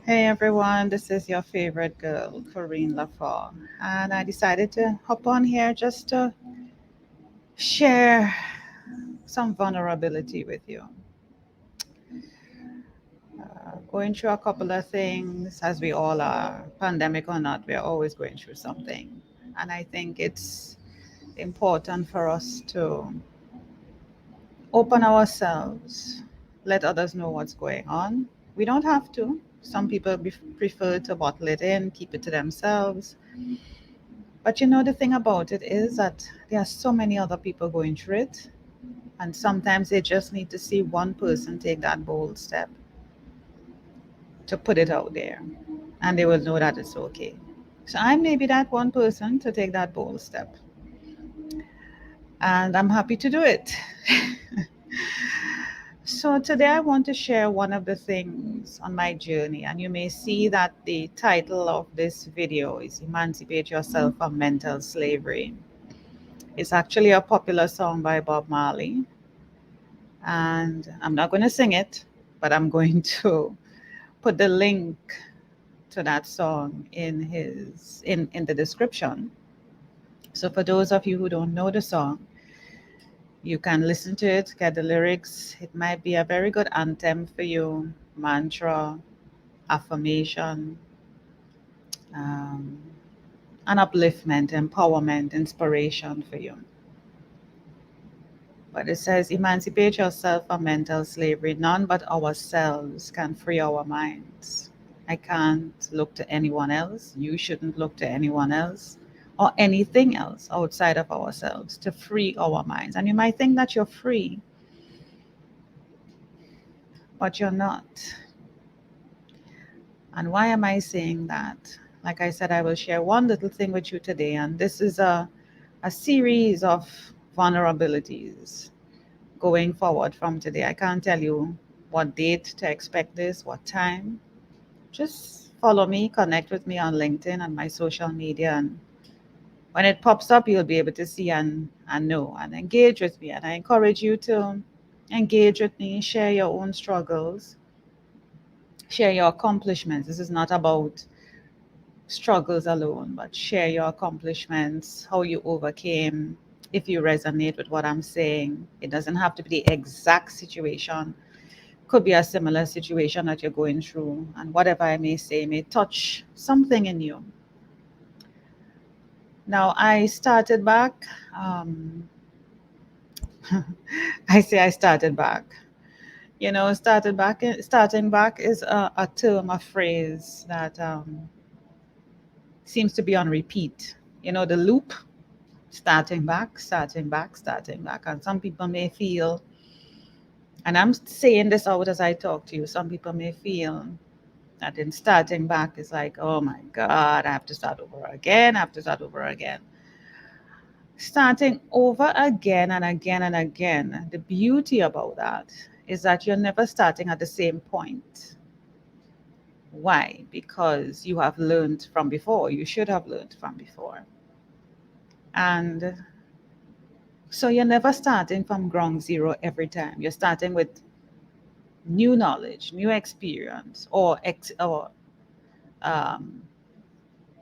Hey everyone, this is your favorite girl, Corinne Lafont, and I decided to hop on here just to share some vulnerability with you. Going through a couple of things, as we all are, pandemic or not, we're always going through something. And I think it's important for us to open ourselves, let others know what's going on. We don't have to. Some people prefer to bottle it in, keep it to themselves. But the thing about it is that there are so many other people going through it. And sometimes they just need to see one person take that bold step to put it out there. And they will know that it's okay. So I may be that one person to take that bold step. And I'm happy to do it. So today I want to share one of the things on my journey. And you may see that the title of this video is Emancipate Yourself from Mental Slavery. It's actually a popular song by Bob Marley, and I'm not going to sing it, but I'm going to put the link to that song in the description. So for those of you who don't know the song, you can listen to it, get the lyrics. It might be a very good anthem for you, mantra, affirmation, um, an upliftment, empowerment, inspiration for you. But it says, emancipate yourself from mental slavery. None but ourselves can free our minds. I can't look to anyone else. You shouldn't look to anyone else or anything else outside of ourselves to free our minds. And you might think that you're free, but you're not. And why am I saying that? Like I said, I will share one little thing with you today. And this is a series of vulnerabilities going forward from today. I can't tell you what date to expect this, what time. Just follow me, connect with me on LinkedIn and my social media. And when it pops up, you'll be able to see and know and engage with me. And I encourage you to engage with me, share your own struggles, share your accomplishments. This is not about struggles alone, but share your accomplishments, how you overcame. If you resonate with what I'm saying, it doesn't have to be the exact situation. Could be a similar situation that you're going through, and whatever I may say may touch something in you. Now, I started back. I say I started back. Starting back is a term, a phrase that seems to be on repeat. The loop, starting back, starting back, starting back. And some people may feel, and I'm saying this out as I talk to you, some people may feel that in starting back is like, oh my God, I have to start over again. I have to start over again. Starting over again and again and again. The beauty about that is that you're never starting at the same point. Why? Because you have learned from before. You should have learned from before. And so you're never starting from ground zero every time. You're starting with new knowledge, new experience, or um,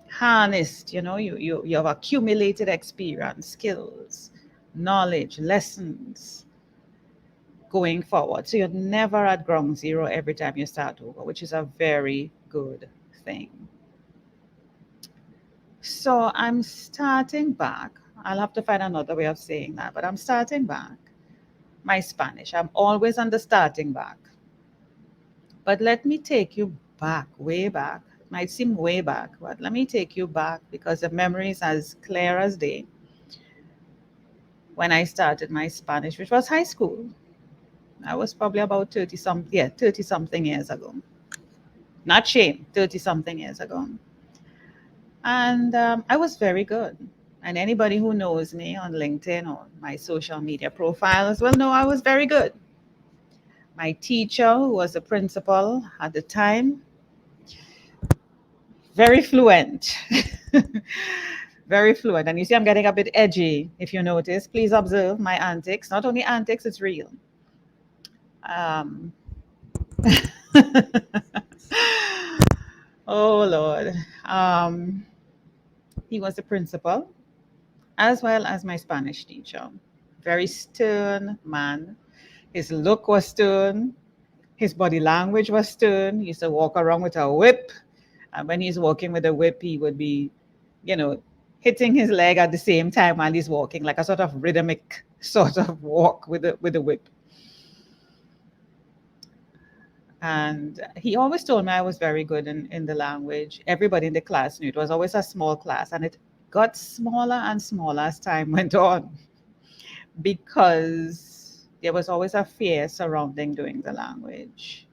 harnessed, you have accumulated experience, skills, knowledge, lessons going forward. So you're never at ground zero every time you start over, which is a very good thing. So I'm starting back. I'll have to find another way of saying that, but I'm starting back my Spanish. I'm always on the starting back. But let me take you back, way back. It might seem way back, but let me take you back because the memory is as clear as day when I started my Spanish, which was high school. I was probably about 30 something years ago. Not shame, 30 something years ago. And I was very good. And anybody who knows me on LinkedIn or my social media profiles will know I was very good. My teacher, who was a principal at the time, very fluent. Very fluent. And you see, I'm getting a bit edgy, if you notice. Please observe my antics. Not only antics, it's real. Um, Oh Lord. Um, he was the principal as well as my Spanish teacher. Very stern man. His look was stern. His body language was stern. He used to walk around with a whip. And when he's walking with a whip, he would be, you know, hitting his leg at the same time while he's walking, like a sort of rhythmic sort of walk with the whip. And he always told me I was very good in the language. Everybody in the class knew it was always a small class, and it got smaller and smaller as time went on because there was always a fear surrounding doing the language.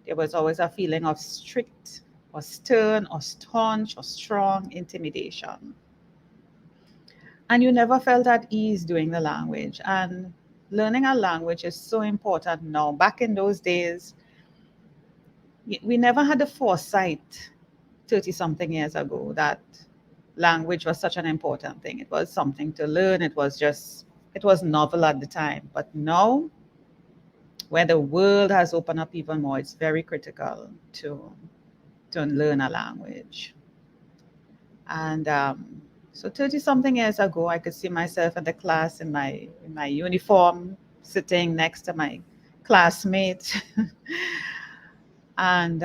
There was always a feeling of strict or stern or staunch or strong intimidation. And you never felt at ease doing the language. And learning a language is so important now. Back in those days, we never had the foresight 30 something years ago that language was such an important thing. It was something to learn. It was novel at the time. But now, where the world has opened up even more, it's very critical to learn a language. And so 30 something years ago, I could see myself in the class in my uniform, sitting next to my classmates. And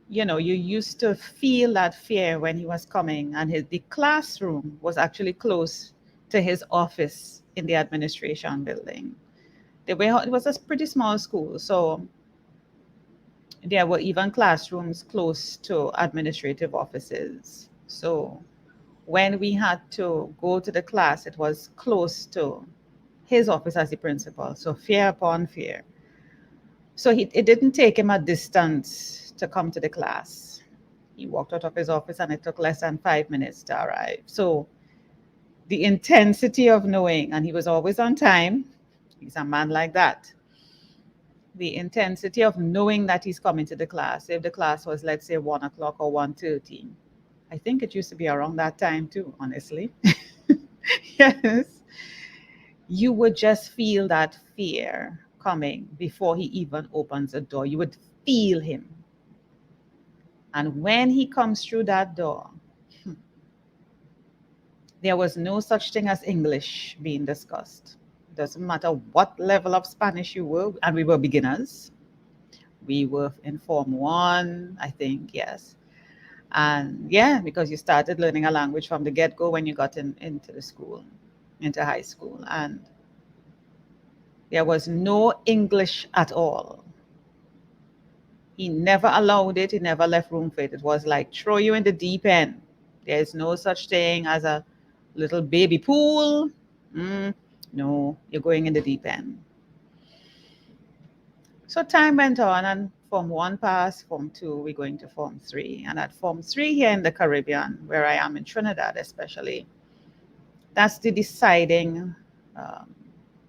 you used to feel that fear when he was coming, and the classroom was actually close to his office in the administration building. It was a pretty small school, so there were even classrooms close to administrative offices. So when we had to go to the class, it was close to his office as the principal. So fear upon fear. So it didn't take him a distance to come to the class. He walked out of his office and it took less than 5 minutes to arrive. So the intensity of knowing, and he was always on time, he's a man like that. The intensity of knowing that he's coming to the class, if the class was, let's say, 1 o'clock or 1:30, I think it used to be around that time too, honestly. Yes, you would just feel that fear coming before he even opens the door. You would feel him. And when he comes through that door, there was no such thing as English being discussed. It doesn't matter what level of Spanish you were, and we were beginners. We were in Form 1, I think, yes. And yeah, because you started learning a language from the get go when you got into the school, into high school. And there was no English at all. He never allowed it, he never left room for it. It was like throw you in the deep end. There's no such thing as a little baby pool. Mm, no, you're going in the deep end. So time went on, and Form 1 passed, Form 2, we're going to Form 3. And at Form 3 here in the Caribbean, where I am in Trinidad especially, that's the deciding um,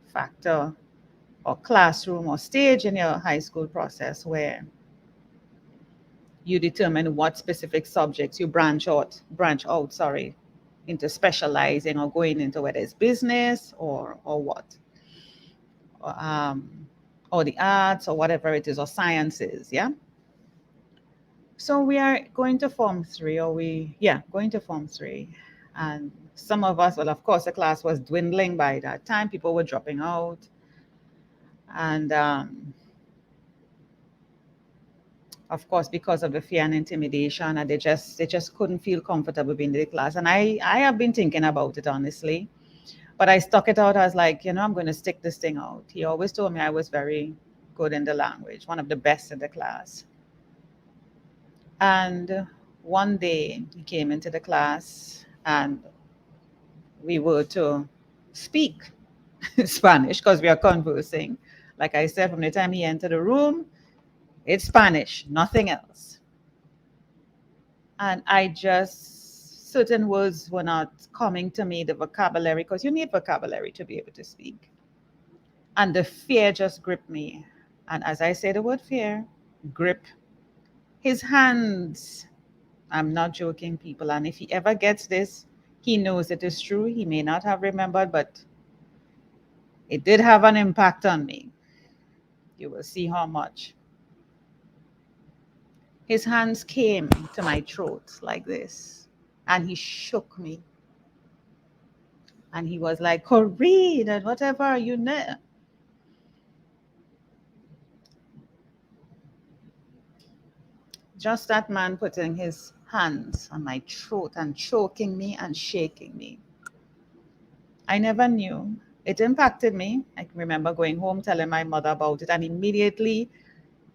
factor or classroom or stage in your high school process where you determine what specific subjects you branch out, sorry, into specializing or going into, whether it's business or what, or, um, or the arts or whatever it is, or sciences, yeah. So we are going to Form 3, going to Form 3. And some of us, well, of course, the class was dwindling by that time. People were dropping out. And of course, because of the fear and intimidation, and they just couldn't feel comfortable being in the class. And I have been thinking about it, honestly. But I stuck it out. I was like, I'm going to stick this thing out. He always told me I was very good in the language, one of the best in the class. And one day he came into the class and we were to speak Spanish because we are conversing. Like I said, from the time he entered the room, it's Spanish, nothing else. And certain words were not coming to me, the vocabulary, because you need vocabulary to be able to speak. And the fear just gripped me. And as I say the word fear, grip, his hands, I'm not joking, people. And if he ever gets this, he knows it is true. He may not have remembered, but it did have an impact on me. You will see how much. His hands came to my throat like this, and he shook me. And he was like, Corrine, and whatever, you know. Just that man putting his hands on my throat and choking me and shaking me. I never knew. It impacted me. I can remember going home, telling my mother about it, and immediately,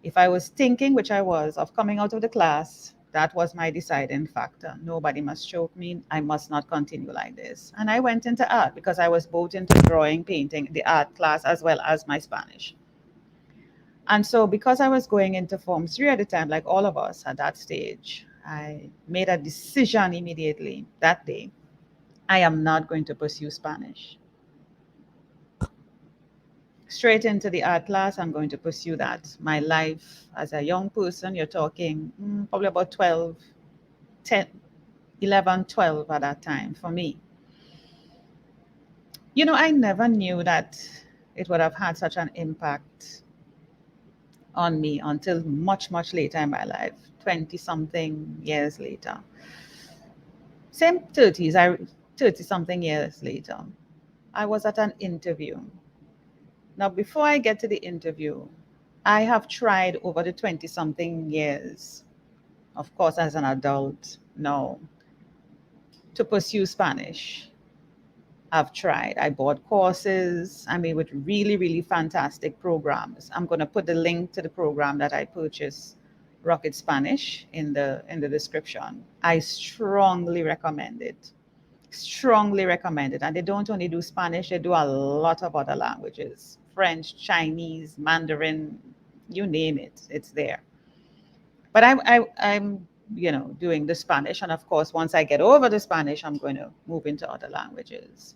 if I was thinking, which I was, of coming out of the class, that was my deciding factor. Nobody must choke me. I must not continue like this. And I went into art because I was both into drawing, painting, the art class, as well as my Spanish. And so, because I was going into Form 3 at the time, like all of us at that stage, I made a decision immediately that day. I am not going to pursue Spanish. Straight into the art class, I'm going to pursue that. My life as a young person, you're talking probably about 12, 10, 11, 12 at that time for me. You know, I never knew that it would have had such an impact on me until much, much later in my life, 20 something years later. Same 30s, 30 something years later. I was at an interview. Now, before I get to the interview, I have tried over the 20 something years, of course, as an adult now, to pursue Spanish. I've tried. I bought courses. I mean, with really, really fantastic programs. I'm going to put the link to the program that I purchased, Rocket Spanish, in the description. I strongly recommend it. Strongly recommend it. And they don't only do Spanish; they do a lot of other languages: French, Chinese, Mandarin, you name it. It's there. But I'm doing the Spanish, and of course, once I get over the Spanish, I'm going to move into other languages.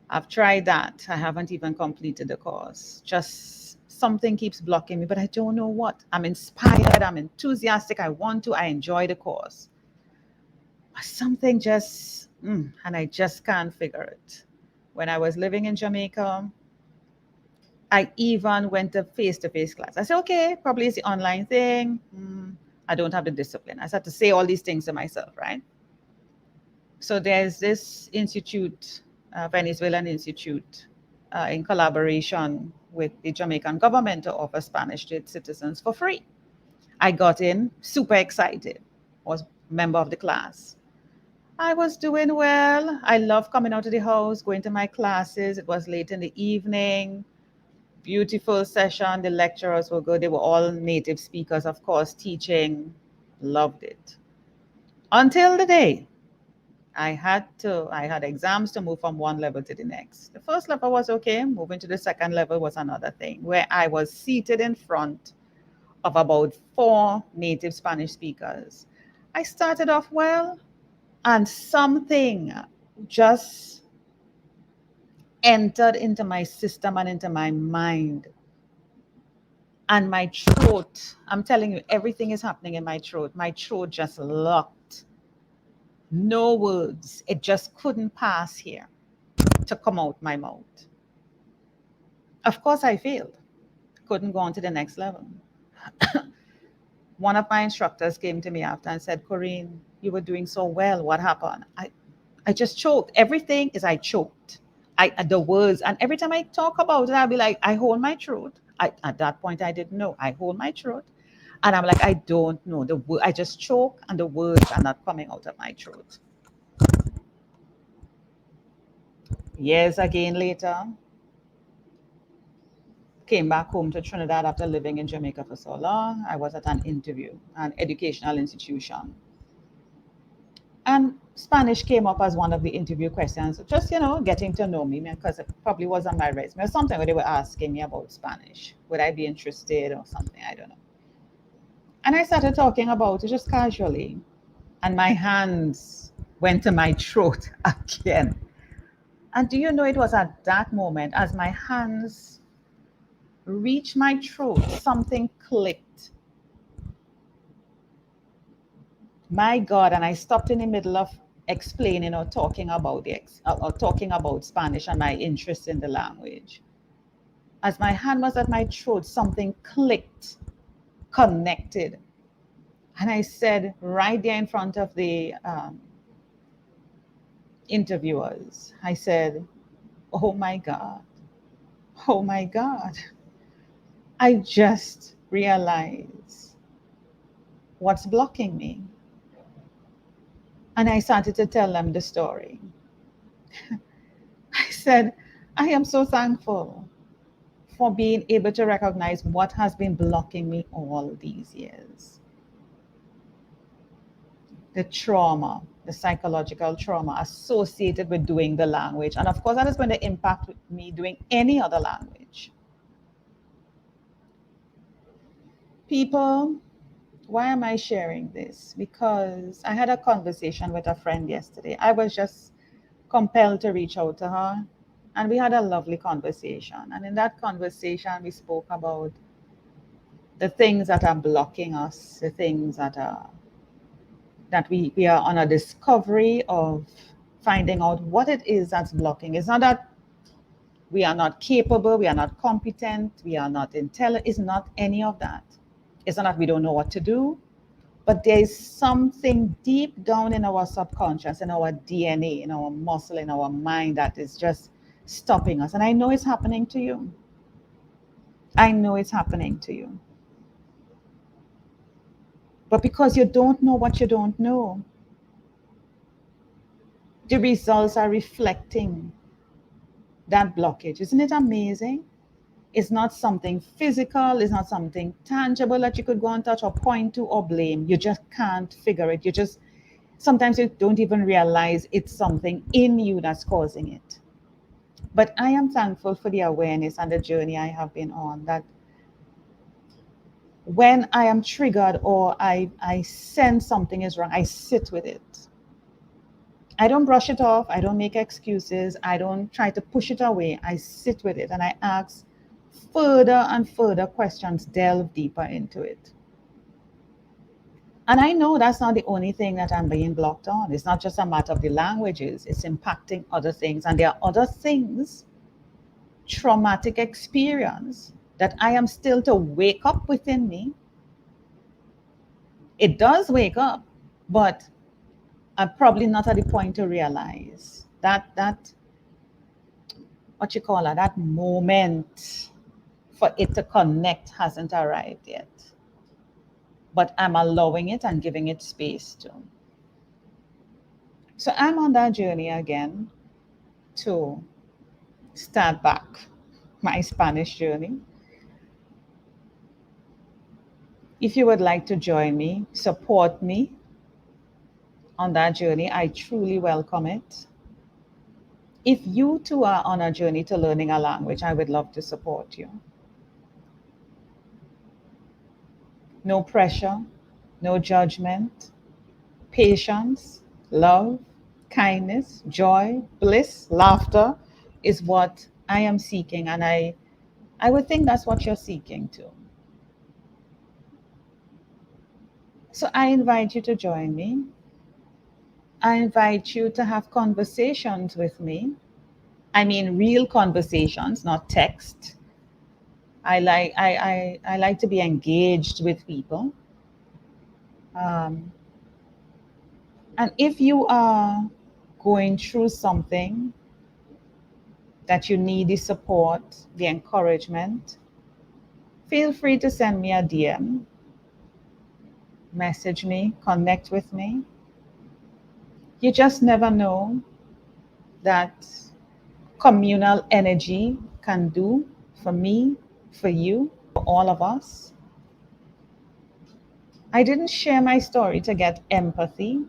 I've tried that. I haven't even completed the course. Just something keeps blocking me, but I don't know what. I'm inspired, I'm enthusiastic, I want to, I enjoy the course. But something just, and I just can't figure it. When I was living in Jamaica, I even went to face class. I said, okay, probably it's the online thing. I don't have the discipline. I had to say all these things to myself, right? So there's this institute, Venezuelan Institute, in collaboration with the Jamaican government to offer Spanish to its citizens for free. I got in, super excited, was a member of the class. I was doing well. I loved coming out of the house, going to my classes. It was late in the evening. Beautiful session. The lecturers were good. They were all native speakers, of course, teaching. Loved it. Until the day I had exams to move from one level to the next. The first level was okay. Moving to the second level was another thing, where I was seated in front of about four native Spanish speakers. I started off well, and something just entered into my system and into my mind. And my throat, I'm telling you, everything is happening in my throat. My throat just locked. No words. It just couldn't pass here to come out my mouth. Of course, I failed. Couldn't go on to the next level. One of my instructors came to me after and said, Corrine, you were doing so well. What happened? I just choked. Everything is I choked. The words, and every time I talk about it, I'll be like, I hold my throat. At that point, I didn't know. I hold my throat. And I'm like, I don't know. I just choke and the words are not coming out of my throat. Years again later, came back home to Trinidad after living in Jamaica for so long. I was at an interview, an educational institution. And Spanish came up as one of the interview questions, just, getting to know me because it probably was on my resume or something where they were asking me about Spanish. Would I be interested or something? I don't know. And I started talking about it just casually. And my hands went to my throat again. And do you know, it was at that moment, as my hands reached my throat, something clicked. My God, and I stopped in the middle of explaining or talking about talking about Spanish and my interest in the language. As my hand was at my throat, something clicked, connected, And I said right there in front of the interviewers, I said, oh my God, oh my God, I just realized what's blocking me. And I started to tell them the story. I said, I am so thankful for being able to recognize what has been blocking me all these years. The trauma, the psychological trauma associated with doing the language. And of course, that is going to impact me doing any other language. People, why am I sharing this? Because I had a conversation with a friend yesterday. I was just compelled to reach out to her, and we had a lovely conversation. And in that conversation, we spoke about the things that are blocking us, the things that we are on a discovery of finding out what it is that's blocking. It's not that we are not capable, we are not competent, we are not intelligent. It's not any of that. It's not that we don't know what to do, but there is something deep down in our subconscious, in our DNA, in our muscle, in our mind that is just stopping us. And I know it's happening to you. I know it's happening to you. But because you don't know what you don't know, the results are reflecting that blockage. Isn't it amazing? It's not something physical, it's not something tangible that you could go and touch or point to or blame. You just can't figure it. You just, sometimes you don't even realize it's something in you that's causing it. But I am thankful for the awareness and the journey I have been on, that when I am triggered or I sense something is wrong, I sit with it. I don't brush it off. I don't make excuses. I don't try to push it away. I sit with it and I ask further and further questions, delve deeper into it. And I know that's not the only thing that I'm being blocked on. It's not just a matter of the languages, it's impacting other things. And there are other things, traumatic experience, that I am still to wake up within me. It does wake up, but I'm probably not at the point to realize that what you call it, that moment for it to connect hasn't arrived yet. But I'm allowing it and giving it space to. So I'm on that journey again to start back my Spanish journey. If you would like to join me, support me on that journey, I truly welcome it. If you too are on a journey to learning a language, I would love to support you. No pressure, no judgment, patience, love, kindness, joy, bliss, laughter is what I am seeking. And I would think that's what you're seeking too. So I invite you to join me. I invite you to have conversations with me. I mean, real conversations, not text. I like to be engaged with people. Um, and if you are going through something that you need the support, the encouragement, feel free to send me a DM, message me, connect with me. You just never know that communal energy can do for me, for you, for all of us. I didn't share my story to get empathy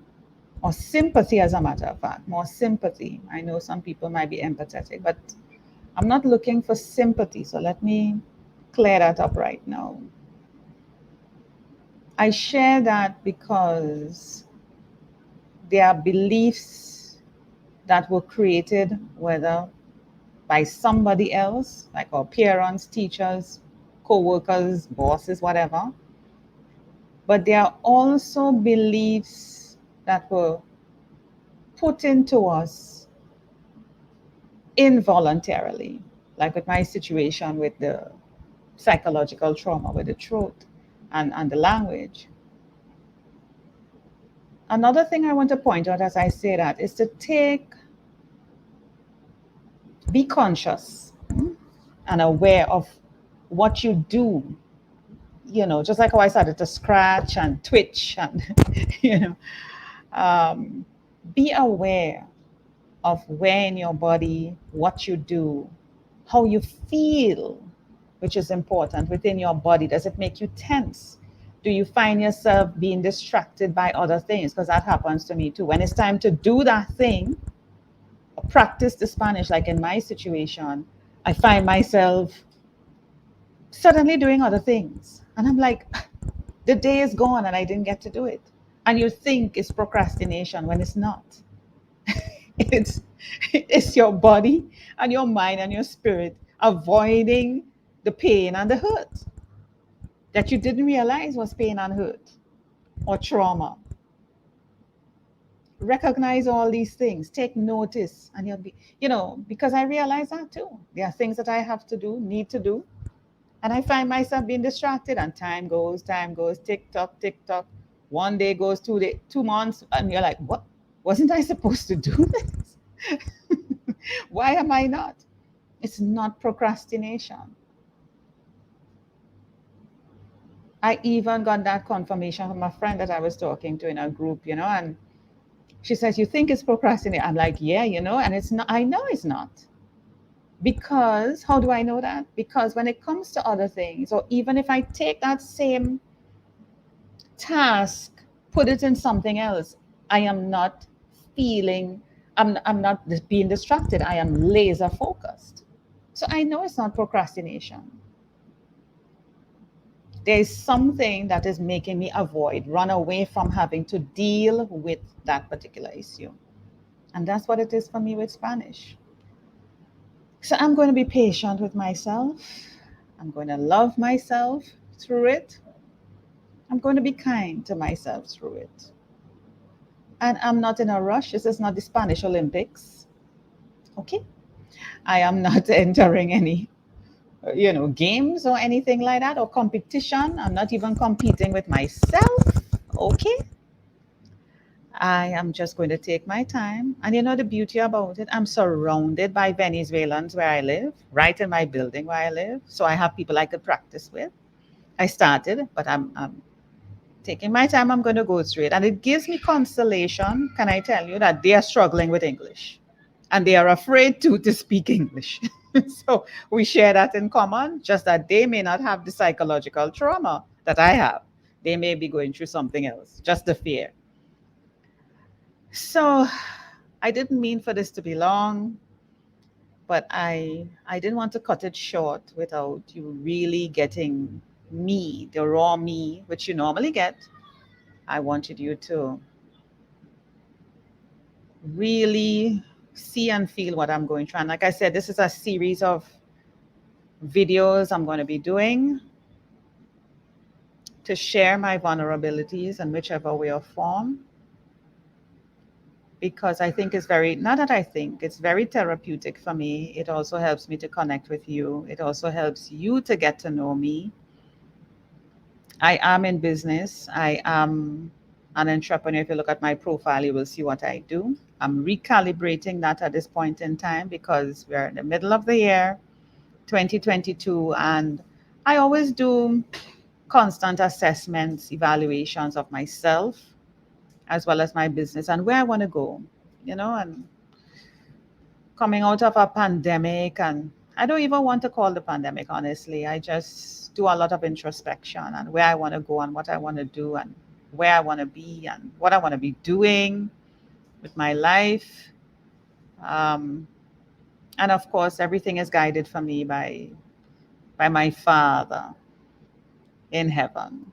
or sympathy, as a matter of fact, more sympathy. I know some people might be empathetic, but I'm not looking for sympathy. So let me clear that up right now. I share that because there are beliefs that were created, whether by somebody else, like our parents, teachers, co-workers, bosses, whatever. But there are also beliefs that were put into us involuntarily, like with my situation with the psychological trauma with the throat and the language. Another thing I want to point out as I say that is to be conscious and aware of what you do. Just like how I started to scratch and twitch and, you know, um, be aware of where in your body, what you do, how you feel, which is important within your body. Does it make you tense? Do you find yourself being distracted by other things? Because that happens to me too. When it's time to do that thing, practice the Spanish, like in my situation, I find myself suddenly doing other things. And I'm like, the day is gone and I didn't get to do it. And you think it's procrastination when it's not. it's it's your body and your mind and your spirit avoiding the pain and the hurt that you didn't realize was pain and hurt or trauma. Recognize all these things, take notice, and you'll be, because I realize that too. There are things that I have to do, need to do, and I find myself being distracted, and time goes, tick tock, tick tock. One day goes, 2 day, 2 months, and you're like, what? Wasn't I supposed to do this? Why am I not? It's not procrastination. I even got that confirmation from a friend that I was talking to in a group, and she says, "You think it's procrastination?" I'm like, "Yeah, and it's not. I know it's not. Because how do I know that? Because when it comes to other things, or even if I take that same task, put it in something else, I am not feeling, I'm not being distracted. I am laser focused. So I know it's not procrastination. There is something that is making me avoid, run away from having to deal with that particular issue. And that's what it is for me with Spanish. So I'm going to be patient with myself. I'm going to love myself through it. I'm going to be kind to myself through it. And I'm not in a rush. This is not the Spanish Olympics. Okay. I am not entering any, games or anything like that or competition. I'm not even competing with myself. Okay. I am just going to take my time. And the beauty about it, I'm surrounded by Venezuelans where I live, right in my building where I live. So I have people I could practice with. I started, but I'm taking my time. I'm going to go through it. And it gives me consolation, can I tell you, that they are struggling with English and they are afraid to speak English. So we share that in common, just that they may not have the psychological trauma that I have. They may be going through something else, just the fear. So I didn't mean for this to be long, but I didn't want to cut it short without you really getting me, the raw me, which you normally get. I wanted you to really see and feel what I'm going through. And like I said, this is a series of videos I'm going to be doing to share my vulnerabilities in whichever way or form, because I think it's very, not that I think, it's very therapeutic for me. It also helps me to connect with you. It also helps you to get to know me. I am in business. I am an entrepreneur. If you look at my profile, you will see what I do. I'm recalibrating that at this point in time because we're in the middle of the year, 2022, and I always do constant assessments, evaluations of myself as well as my business and where I want to go, and coming out of a pandemic. And I don't even want to call the pandemic, honestly. I just do a lot of introspection and where I want to go and what I want to do and where I want to be and what I want to be doing with my life. Um, and of course, everything is guided for me by my Father in heaven.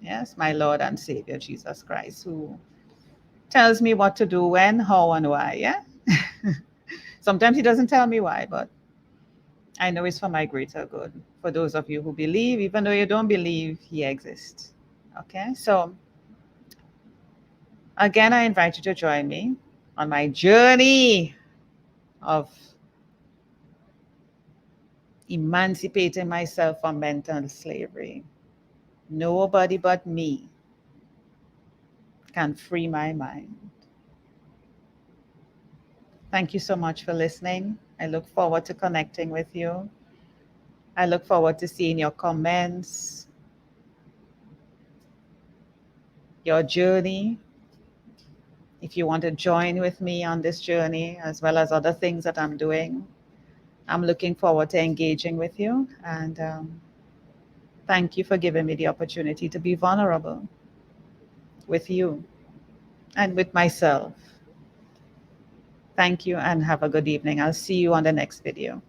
Yes, my Lord and Savior, Jesus Christ, who tells me what to do, when, how, and why. Yeah. Sometimes he doesn't tell me why, but I know it's for my greater good. For those of you who believe, even though you don't believe, he exists. Okay. So again, I invite you to join me on my journey of emancipating myself from mental slavery. Nobody but me can free my mind. Thank you so much for listening. I look forward to connecting with you. I look forward to seeing your comments, your journey. If you want to join with me on this journey, as well as other things that I'm doing, I'm looking forward to engaging with you. And thank you for giving me the opportunity to be vulnerable with you and with myself. Thank you and have a good evening. I'll see you on the next video.